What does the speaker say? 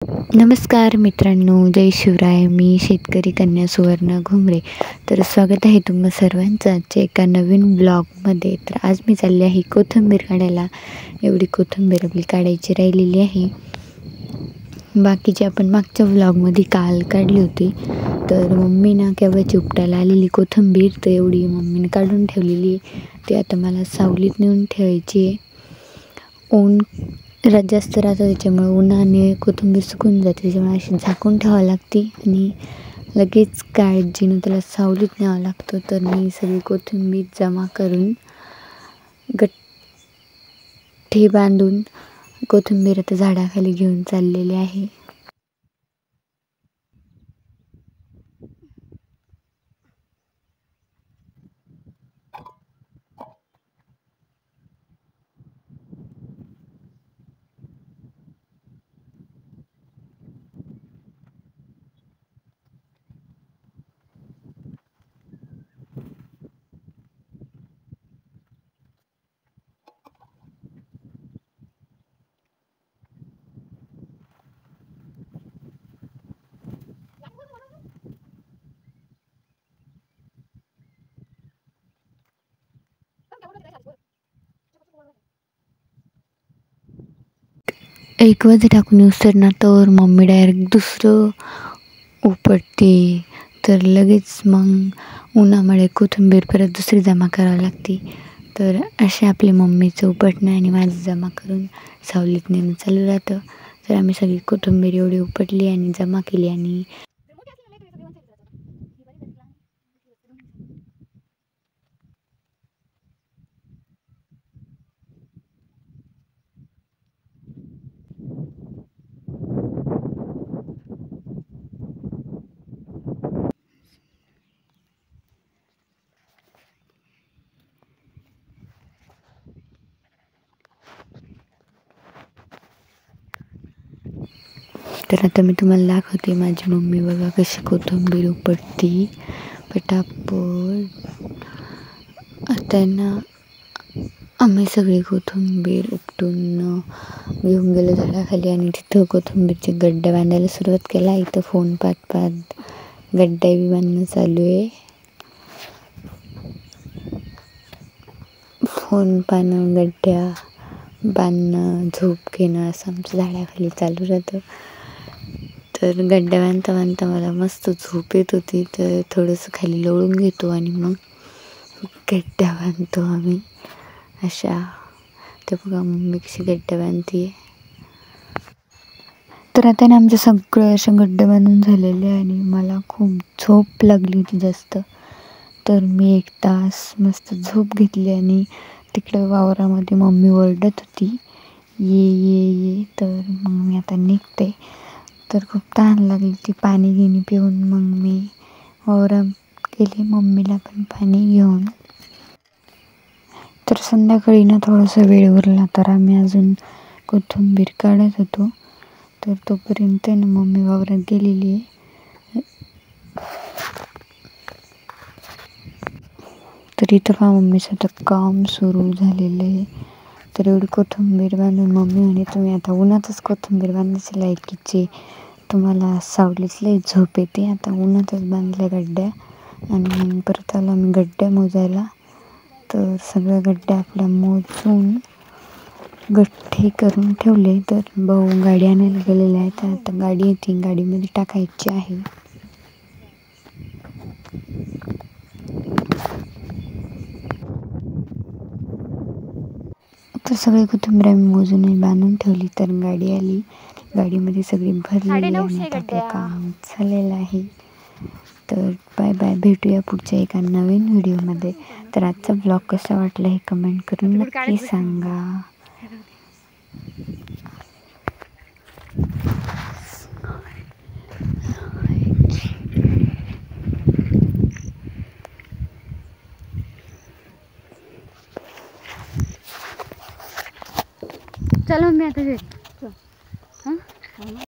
नमस्कार मित्रांनो, जय शिवराय. मी शेतकरी कन्या सुवर्ण घुमरे. तर स्वागत आहे तुम्हा सर्वांचं आजच्या एका नवीन ब्लॉगमध्ये. तर आज मी चालले आहे कोथिंबीर काढायला. एवढी कोथिंबीर आपली काढायची राहिलेली आहे. बाकीची आपण मागच्या व्लॉगमध्ये काल काढली होती. तर मम्मीनं केव्हाची उपटायला आलेली कोथिंबीर, तर एवढी मम्मीने काढून ठेवलेली. ती आता मला सावलीत नेऊन ठेवायची आहे. ऊन जास्त राहतं, त्याच्यामुळे उन्हाने कोथिंबीर सुकून जाते. त्याच्यामुळे अशी झाकून ठेवावं लागते आणि लगेच काळजीनं त्याला सावलीत न्यावं लागतं. तर मी सगळी कोथिंबीर जमा करून गठ्ठे बांधून कोथिंबीर आता झाडाखाली घेऊन चाललेली आहे. एक वाजे टाकून उसरणार तर मम्मी डायरेक्ट दुसरं उपटते. तर लगेच मग उन्हामुळे कोथिंबीर परत दुसरी जमा करावी लागते. तर असे आपले मम्मीचं उपटणं आणि माझं जमा करून सावलीत नेणं चालू राहतं. तर आम्ही सगळी कोथिंबीर एवढी उपटली आणि जमा केली. आणि तर आता मी तुम्हाला दाखवते माझी मम्मी बघा कशी कोथिंबीर उपटते पटापट. आता ना आम्ही सगळी कोथिंबीर उपटून घेऊन गेलो झाडाखाली आणि तिथं कोथिंबीरचे गड्डे बांधायला सुरुवात केला. इथं फोन पाहत गड्डा बी बांधणं चालू आहे. फोन पाहणं, गड्ड्या बांधणं, झोप घेणं असं आमचं झाडाखाली चालू राहतं. तर गड्ड्या बांधता बांधता मला मस्त झोप येत होती. तर थोडंसं खाली लोळून घेतो आणि मग गड्ड्या बांधतो आम्ही अशा. तर बघा मम्मी कशी गड्ड्या बांधते. तर आता ना आमचं सगळं असं गड्डे बांधून झालेले आहे आणि मला खूप झोप लागली होती जास्त. तर मी 1 तास मस्त झोप घेतली आणि तिकडं वावरामध्ये मम्मी ओरडत होती, ये ये ये. तर मग मी आता निघते. तर खूप तहान लागली ती, पाणी घेऊन पिऊन मग मी वावरात गेले मम्मीला पण पाणी घेऊन. तर संध्याकाळी ना थोडासा वेळ उरला तर आम्ही अजून कोथिंबीर काढत होतो. तर तोपर्यंत ना मम्मी वावरात गेलेली आहे. तर इथं का मम्मीचं आता काम सुरू झालेलं आहे. तर एवढी कोथिंबीर बांधून मम्मी म्हणे तुम्ही आता उन्हातच कोथिंबीर बांधायची लायकीचे, तुम्हाला सावलीच लई झोप येते. आता उन्हातच बांधल्या गड्ड्या. आणि परत आला मी गड्ड्या मोजायला. तर सगळ्या गड्ड्या आपल्या मोजून गठ्ठे करून ठेवले. तर भाऊ गाडी आणायला गेलेले आहे. तर आता गाडी येते, गाडीमध्ये टाकायची आहे. तर सगळी कोथिंबीर आम्ही मोजून बांधून ठेवली. तर गाडी आली, गाडीमध्ये सगळी भरलेली आणि आता आपलं काम झालेलं आहे. तर बाय बाय, भेटूया पुढच्या एका नवीन व्हिडिओमध्ये. तर आजचा ब्लॉग कसा वाटला हे कमेंट करून नक्की सांगा. चलो मी आता